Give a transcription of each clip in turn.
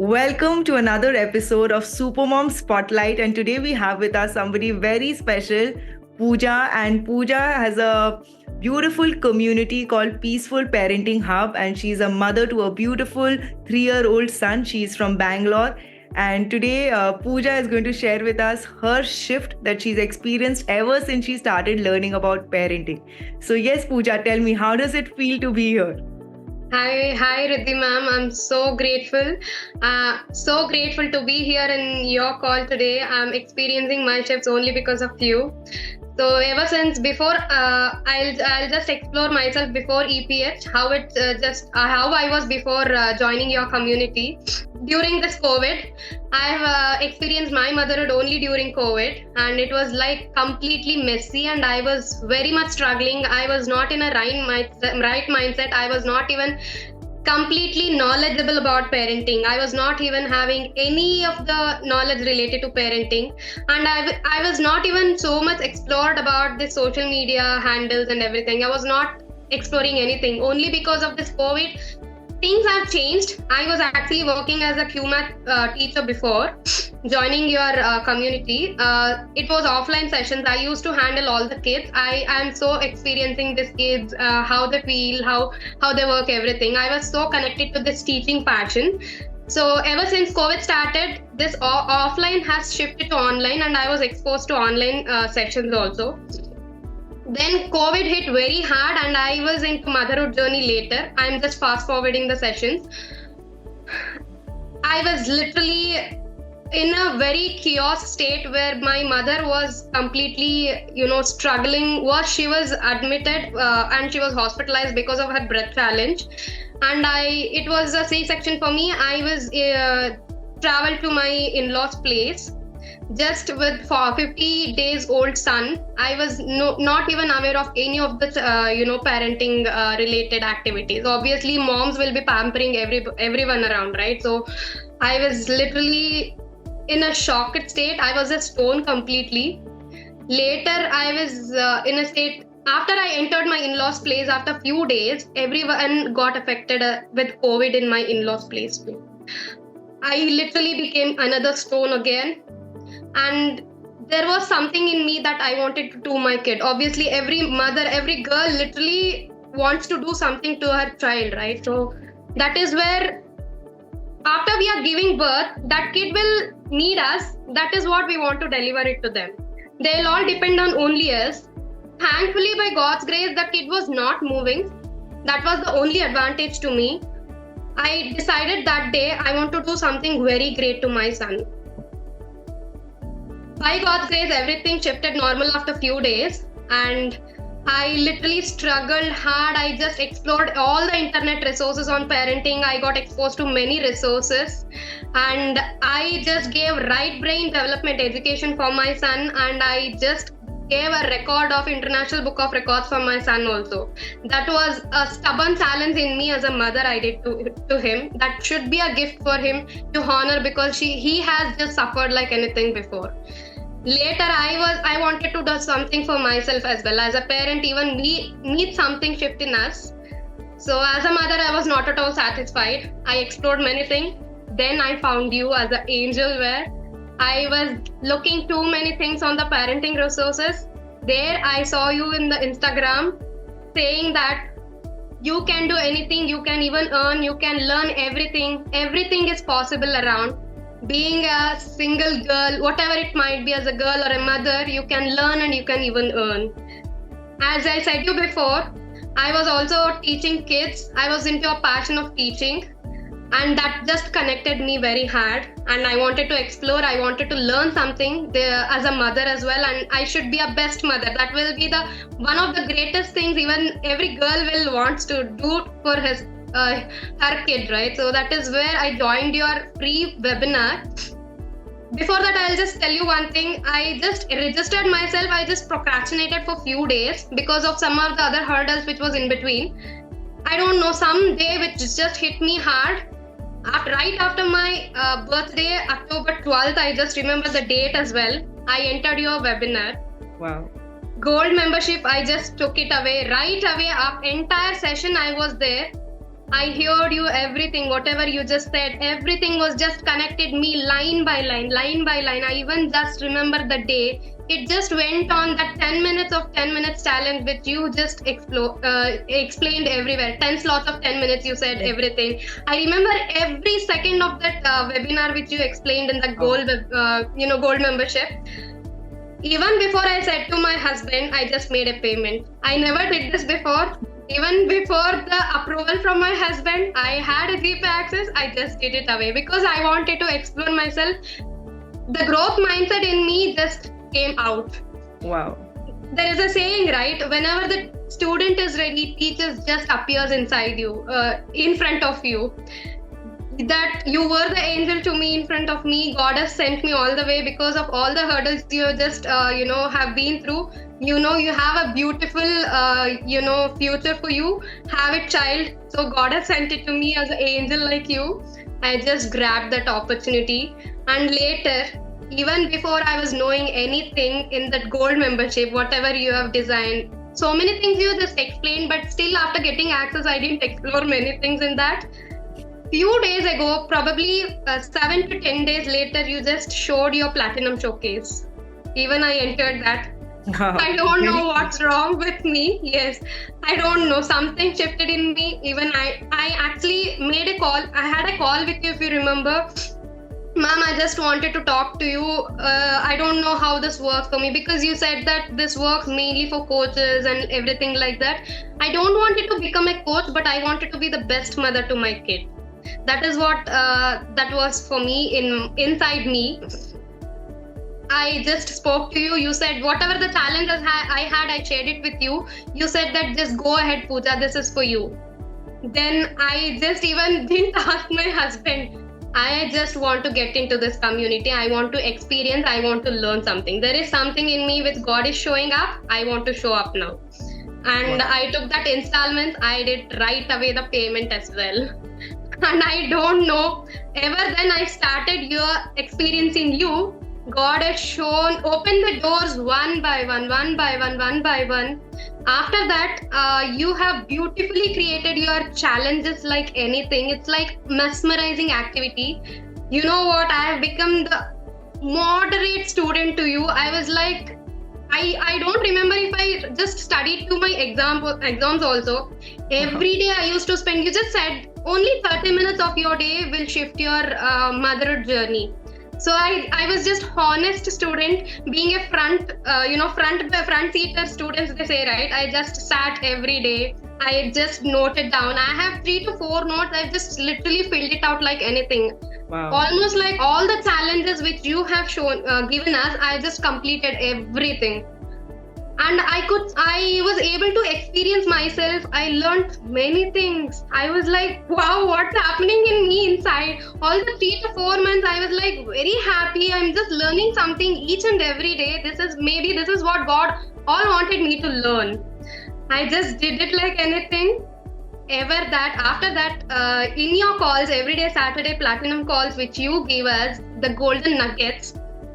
Welcome to another episode of Supermom Spotlight. And today we have with us somebody very special, Pooja. And Pooja has a beautiful community called Peaceful Parenting Hub. And she's a mother to a beautiful 3-year-old son. She's from Bangalore. And today, Pooja is going to share with us her shift that she's experienced ever since she started learning about parenting. So, yes, Pooja, tell me, how does it feel to be here? Hi, Riddhi ma'am. I'm so grateful. So grateful to be here in your call today. I'm experiencing my shifts only because of you. So ever since before, I'll just explore myself before EPH, how I was before joining your community. During this COVID, I've experienced my motherhood only during COVID, and it was like completely messy, and I was very much struggling. I was not in a right mindset. I was not even completely knowledgeable about parenting. I was not even having any of the knowledge related to parenting, and I was not even so much explored about the social media handles and everything. I was not exploring anything. Only because of this COVID, things have changed. I was actually working as a QMath teacher before joining your community. It was offline sessions. I used to handle all the kids. I am so experiencing these kids, how they feel, how they work, everything. I was so connected to this teaching passion. So ever since COVID started, this offline has shifted to online, and I was exposed to online sessions also. Then COVID hit very hard, and I was into motherhood journey later. I'm just fast forwarding the sessions. I was literally in a very chaos state where my mother was completely, struggling. She was admitted and she was hospitalized because of her breath challenge. And it was a C-section for me. I was traveled to my in-laws' place. Just with 50 days old son, I was not even aware of any of the parenting related activities. Obviously, moms will be pampering everyone around, right? So I was literally in a shocked state. I was a stone completely. Later, I was in a state. After I entered my in-laws' place, after a few days, everyone got affected with COVID in my in-laws' place too. I literally became another stone again. And there was something in me that I wanted to do my kid. Obviously, every mother, every girl literally wants to do something to her child, right? So that is where, after we are giving birth, that kid will need us. That is what we want to deliver it to them. They'll all depend on only us. Thankfully, by God's grace, the kid was not moving. That was the only advantage to me. I decided that day I want to do something very great to my son. By God's grace, everything shifted normal after a few days, and I literally struggled hard. I just explored all the internet resources on parenting. I got exposed to many resources, and I just gave right brain development education for my son, and I just gave a record of International Book of Records for my son also. That was a stubborn challenge in me as a mother I did to him. That should be a gift for him to honor, because he has just suffered like anything before. Later, I wanted to do something for myself as well. As a parent, even we need something shift in us. So as a mother, I was not at all satisfied. I explored many things. Then I found you as an angel, where I was looking too many things on the parenting resources. There I saw you in the Instagram saying that you can do anything, you can even earn, you can learn everything. Everything is possible around. Being a single girl, whatever it might be, as a girl or a mother, you can learn and you can even earn. As I said you before, I was also teaching kids. I was into a passion of teaching, and that just connected me very hard. And I wanted to explore, I wanted to learn something as a mother as well, and I should be a best mother. That will be one of the greatest things even every girl will wants to do for her kid, right? So that is where I joined your free webinar. Before that, I'll just tell you one thing. I just registered myself. I just procrastinated for few days because of some of the other hurdles which was in between. I don't know, some day which just hit me hard. Right after my birthday, October 12th, I just remember the date as well. I entered your webinar. Wow. Gold membership, I just took it away. Right away, entire session I was there. I heard you everything, whatever you just said, everything was just connected me line by line, line by line. I even just remember the day. It just went on that 10 minutes of 10 minutes challenge, which you just explained everywhere. 10 slots of 10 minutes, you said everything. I remember every second of that webinar which you explained in the gold membership. Even before I said to my husband, I just made a payment. I never did this before. Even before the approval from my husband, I had a GPay access. I just did it away because I wanted to explore myself. The growth mindset in me just came out. Wow. There is a saying, right? Whenever the student is ready, teacher just appears inside you, in front of you. That you were the angel to me in front of me. God has sent me all the way because of all the hurdles you just have been through. You have a beautiful future for you. Have a child. So God has sent it to me as an angel like you. I just grabbed that opportunity. And later, even before I was knowing anything in that gold membership, whatever you have designed, so many things you just explained, but still after getting access, I didn't explore many things in that. Few days ago, probably 7 to 10 days later, you just showed your platinum showcase. Even I entered that. I don't know what's wrong with me. Yes, I don't know. Something shifted in me. Even I actually made a call. I had a call with you, if you remember. Ma'am, I just wanted to talk to you. I don't know how this works for me, because you said that this works mainly for coaches and everything like that. I don't want it to become a coach, but I wanted to be the best mother to my kid. That is what that was for me inside me. I just spoke to you. You said whatever the challenges I had, I shared it with you. You said that just go ahead, Pooja, this is for you. Then I just even didn't ask my husband. I just want to get into this community. I want to experience. I want to learn something. There is something in me which God is showing up. I want to show up now. And wow. I took that installment. I did right away the payment as well. And I don't know, ever then I started experiencing you. God has opened the doors one by one. After that, you have beautifully created your challenges like anything. It's like mesmerizing activity. You know what? I have become the moderate student to you. I was like, I don't remember if I just studied to my exams also. Every day I used to spend, you just said, only 30 minutes of your day will shift your motherhood journey. So I was just honest student, being a front seater students, they say, right? I just sat every day. I just noted down. I have 3 to 4 notes. I've just literally filled it out like anything. Wow. Almost like all the challenges which you have given us, I just completed everything. And I was able to experience myself. I learned many things. I was like, wow, what's happening in me inside? All the 3 to 4 months, I was like very happy. I'm just learning something each and every day. This is what God all wanted me to learn. I just did it like anything. After that, in your calls, every day Saturday platinum calls, which you give us, the golden nuggets,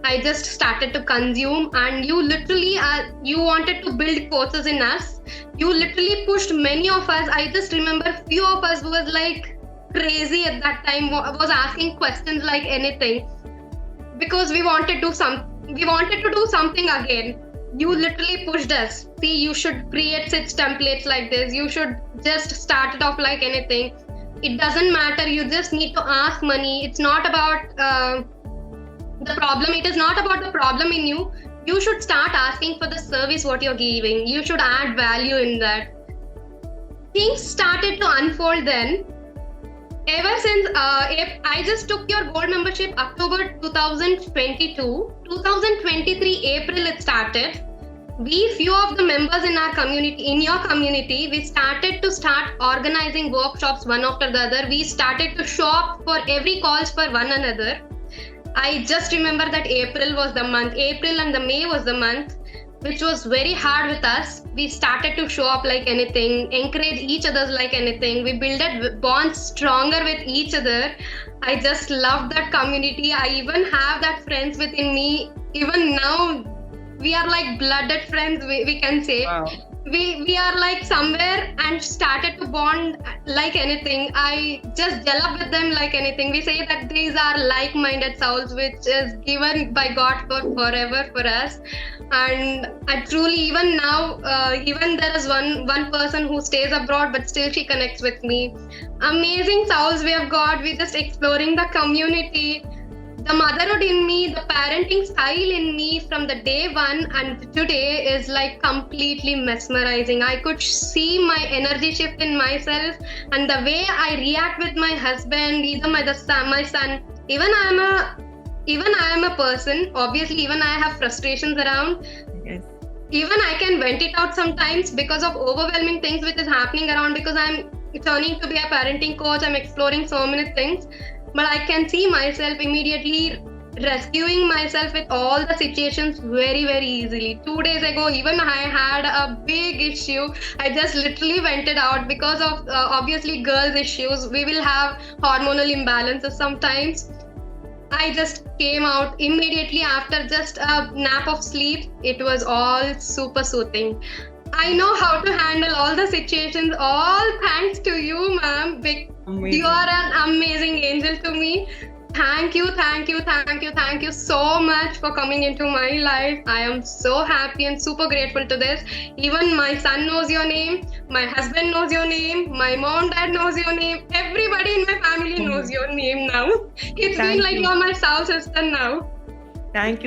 I just started to consume, and you literally, you wanted to build coaches in us. You literally pushed many of us. I just remember few of us was like crazy at that time, was asking questions like anything, because we wanted to do something again. You literally pushed us. See, you should create such templates like this. You should just start it off like anything. It doesn't matter. You just need to ask money. It's not about the problem. It is not about the problem in you. You should start asking for the service what you're giving. You should add value in that. Things started to unfold then. Ever since I just took your gold membership October 2022, 2023 April it started. Few of the members in your community, we started organizing workshops one after the other. We started to show up for every calls for one another. I just remember that April was the month. April and the May was the month, which was very hard with us. We started to show up like anything, encourage each other like anything. We built bonds stronger with each other. I just love that community. I even have that friends within me. Even now, we are like blooded friends, we can say. Wow. we are like somewhere and started to bond like anything. I just gel up with them like anything. We say that these are like-minded souls, which is given by God for forever for us. And I truly, even now, even there is one person who stays abroad, but still she connects with me. Amazing souls we have got. We just exploring the community. The motherhood in me, the parenting style in me from the day one and today is like completely mesmerizing. I could see my energy shift in myself and the way I react with my husband, either my son. Even I am a person. Obviously, even I have frustrations around. Yes. Even I can vent it out sometimes because of overwhelming things which is happening around, because I'm turning to be a parenting coach. I'm exploring so many things. But I can see myself immediately rescuing myself with all the situations very, very easily. 2 days ago, even I had a big issue. I just literally vented out because of obviously girls' issues. We will have hormonal imbalances sometimes. I just came out immediately after just a nap of sleep. It was all super soothing. I know how to handle all the situations, all thanks to you, ma'am. You are an amazing angel to me. Thank you so much for coming into my life. I am so happy and super grateful to this. Even my son knows your name, my husband knows your name, my mom, dad knows your name. Everybody in my family knows your name now. It's been like you're my soul sister now. Thank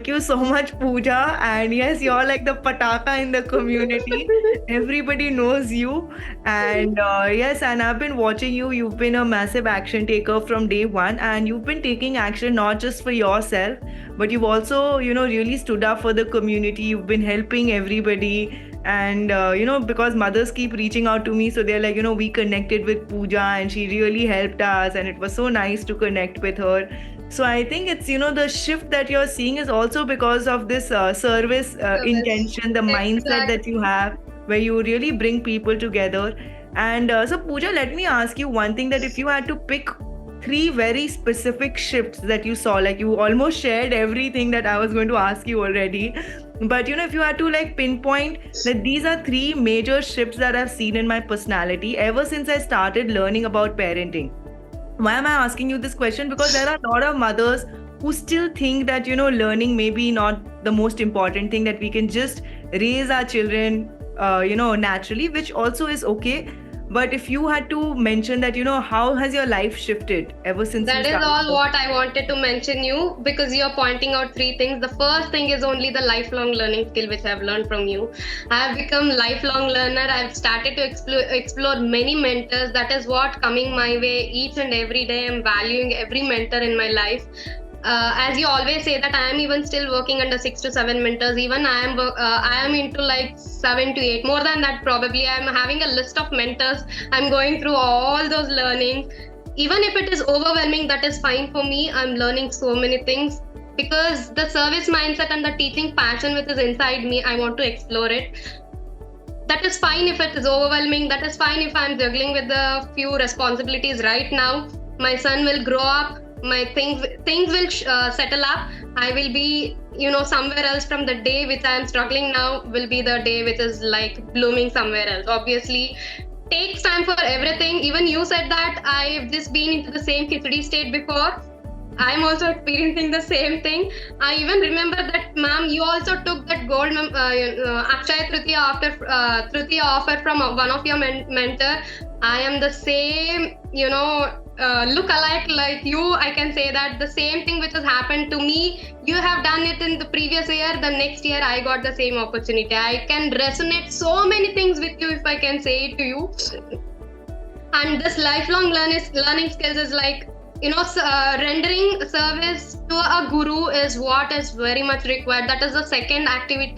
you so much, Pooja. And yes, you're like the pataka in the community. Everybody knows you. And yes, and I've been watching you. You've been a massive action taker from day one, and you've been taking action not just for yourself, but you've also, really stood up for the community. You've been helping everybody. And because mothers keep reaching out to me, so they're like, we connected with Pooja and she really helped us, and it was so nice to connect with her. So I think it's, the shift that you're seeing is also because of this service intention, the mindset that you have, where you really bring people together. And so Pooja, let me ask you one thing, that if you had to pick 3 very specific shifts that you saw, like you almost shared everything that I was going to ask you already. But if you had to like pinpoint that these are 3 major shifts that I've seen in my personality ever since I started learning about parenting. Why am I asking you this question? Because there are a lot of mothers who still think that, learning may be not the most important thing, that we can just raise our children, naturally, which also is okay. But if you had to mention that, how has your life shifted ever since? That is all what I wanted to mention you, because you're pointing out 3 things. The first thing is only the lifelong learning skill which I've learned from you. I have become lifelong learner. I've started to explore many mentors. That is what coming my way each and every day. I'm valuing every mentor in my life. As you always say that I am even still working under 6 to 7 mentors. Even I am into like 7 to 8, more than that probably. I'm having a list of mentors. I'm going through all those learnings. Even if it is overwhelming, that is fine for me. I'm learning so many things because the service mindset and the teaching passion which is inside me, I want to explore it. That is fine if it is overwhelming. That is fine if I'm juggling with a few responsibilities right now. My son will grow up. My things will settle up. I will be, somewhere else. From the day which I am struggling now will be the day which is like blooming somewhere else. Obviously, takes time for everything. Even you said that I've just been into the same khichdi state before. I'm also experiencing the same thing. I even remember that, ma'am, you also took that gold Akshaya Tritiya offer from one of your mentor. I am the same, look alike like you. I can say that the same thing which has happened to me, you have done it in the previous year. The next year, I got the same opportunity. I can resonate so many things with you if I can say it to you. And this lifelong learning skills is like, rendering service to a guru is what is very much required. That is the second activity,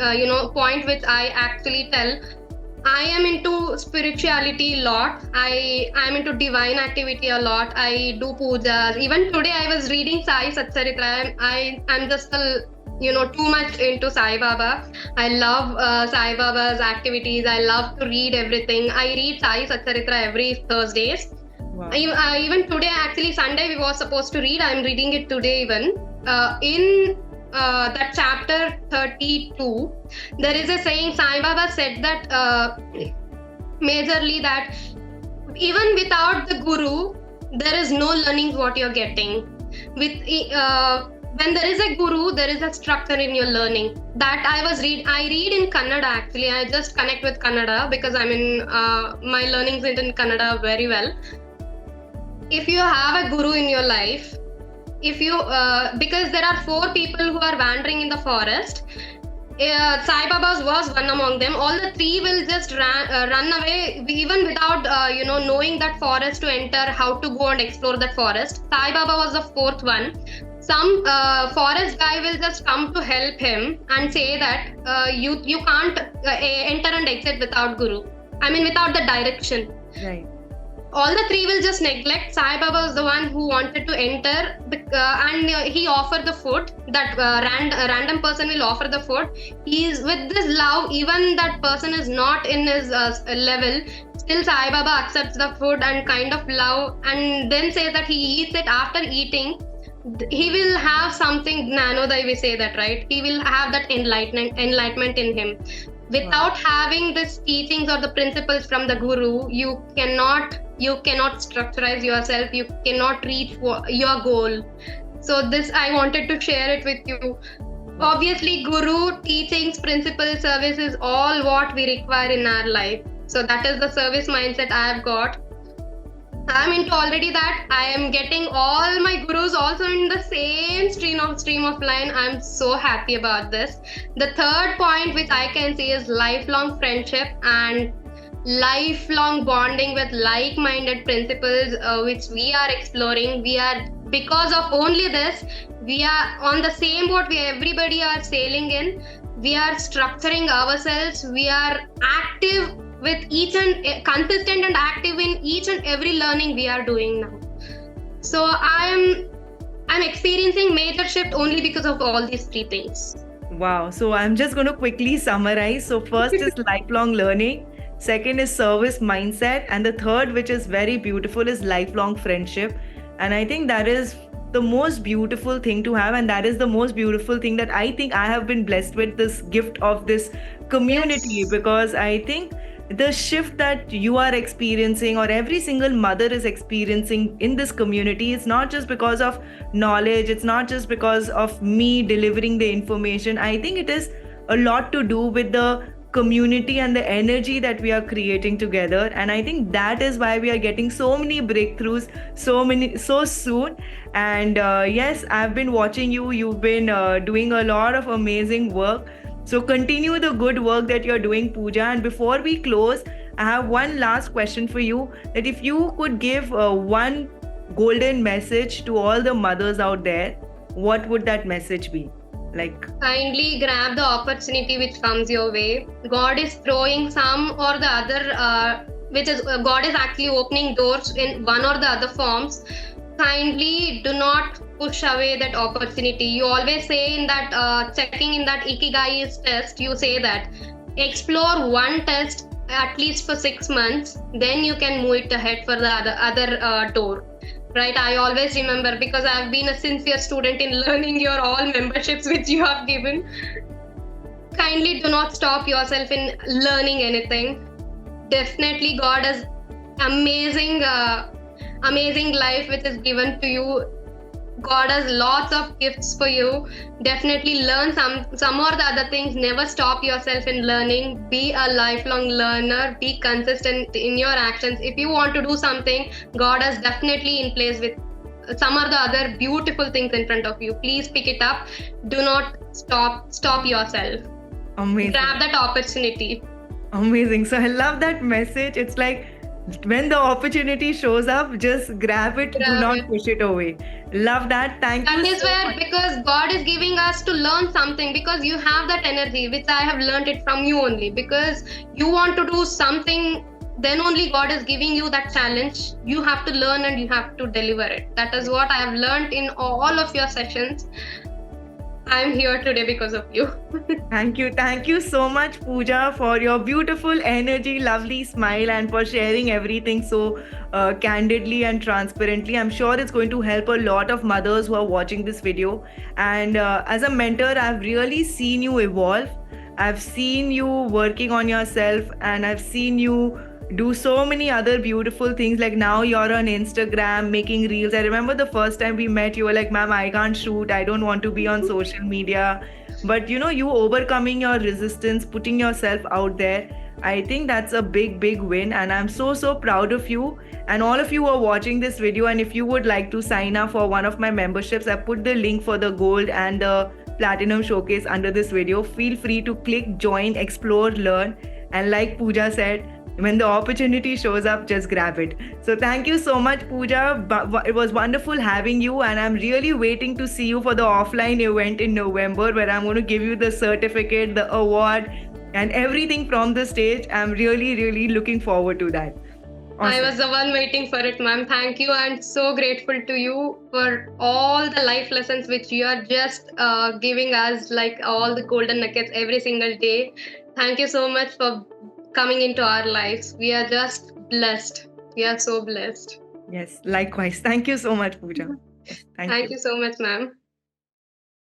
point which I actually tell. I am into spirituality a lot. I am into divine activity a lot. I do pujas. Even today I was reading Sai Satcharitra. I'm just too much into Sai Baba. I love Sai Baba's activities. I love to read everything. I read Sai Satcharitra every Thursdays. Wow. Even today, actually Sunday we were supposed to read. I'm reading it today even. In that chapter 32, there is a saying. Sai Baba said that majorly that even without the guru, there is no learning what you're getting. When there is a guru, there is a structure in your learning. That I read in Kannada actually. I just connect with Kannada because I'm in my learnings in Kannada very well. If you have a guru in your life, if you because there are 4 people who are wandering in the forest. Sai Baba's was one among them. All the 3 will just run away, even without knowing that forest to enter, how to go and explore that forest. Sai Baba was the 4th one. Some forest guy will just come to help him and say that you can't enter and exit without guru. I mean without the direction. Right. All the 3 will just neglect. Sai Baba was the one who wanted to enter, and he offered the food. That random person will offer the food. He's with this love, even that person is not in his level. Still, Sai Baba accepts the food and kind of love, and then says that he eats it. After eating, he will have something Nanodai, we say that, right? He will have that enlightenment in him. Without having these teachings or the principles from the guru, you cannot structurize yourself. You cannot reach your goal. So this I wanted to share it with you. Obviously, guru teachings, principles, service is all what we require in our life. So that is the service mindset I have got. I'm into already that. I am getting all my gurus also in the same stream of line. I'm so happy about this. The third point which I can see is lifelong friendship and lifelong bonding with like-minded principles, which we are exploring. Because of only this, we are on the same boat. Everybody are sailing in. We are structuring ourselves. We are active with consistent and active in each and every learning we are doing now. So I'm experiencing major shift only because of all these 3 things. Wow. So I'm just going to quickly summarize. So first is lifelong learning. Second is service mindset. And the third, which is very beautiful, is lifelong friendship. And I think that is the most beautiful thing to have. And that is the most beautiful thing that I think I have been blessed with, this gift of this community. Yes. Because I think the shift that you are experiencing, or every single mother is experiencing in this community, it's not just because of knowledge, it's not just because of me delivering the information. I think it is a lot to do with the community and the energy that we are creating together. And I think that is why we are getting so many breakthroughs so soon. And yes, I've been watching you. You've been doing a lot of amazing work. So continue the good work that you're doing, Pooja. And before we close, I have one last question for you, that if you could give one golden message to all the mothers out there, what would that message be? Kindly grab the opportunity which comes your way. God is throwing some or the other, God is actually opening doors in one or the other forms. Kindly do not push away that opportunity. You always say in that checking in that Ikigai test, you say that explore one test at least for 6 months, then you can move it ahead for the other door. Right? I always remember, because I've been a sincere student in learning your all memberships which you have given. Kindly do not stop yourself in learning anything. Definitely God has amazing life which is given to you. God has lots of gifts for you. Definitely learn some or the other things. Never stop yourself in learning. Be a lifelong learner. Be consistent in your actions. If you want to do something, God is definitely in place with some or the other beautiful things in front of you. Please pick it up. Do not stop yourself. Amazing. Grab that opportunity. Amazing. So I love that message. It's like, when the opportunity shows up, just grab it. Do not push it away. Love that. Thank you. That is where, because God is giving us to learn something, because you have that energy, which I have learned it from you only. Because you want to do something, then only God is giving you that challenge. You have to learn and you have to deliver it. That is what I have learned in all of your sessions. I'm here today because of you. Thank you. Thank you so much, Pooja, for your beautiful energy, lovely smile, and for sharing everything so candidly and transparently. I'm sure it's going to help a lot of mothers who are watching this video. And as a mentor, I've really seen you evolve. I've seen you working on yourself, and I've seen you do so many other beautiful things. Like now you're on Instagram making reels. I remember the first time we met, you were like, "Ma'am, I can't shoot. I don't want to be on social media." But you overcoming your resistance, putting yourself out there, I think that's a big win, and I'm so proud of you. And all of you who are watching this video, and if you would like to sign up for one of my memberships, I put the link for the gold and the platinum showcase under this video. Feel free to click join, explore, learn, and like Pooja said, when the opportunity shows up, just grab it. So thank you so much, Pooja. It was wonderful having you, and I'm really waiting to see you for the offline event in November, where I'm going to give you the certificate, the award, and everything from the stage. I'm really looking forward to that. I was the one waiting for it, ma'am. Thank you. I'm so grateful to you for all the life lessons which you are just giving us, like all the golden nuggets every single day. Thank you so much for coming into our lives. We are just blessed. We are so blessed. Yes, likewise. Thank you so much, Pooja. Yes, Thank you so much, ma'am.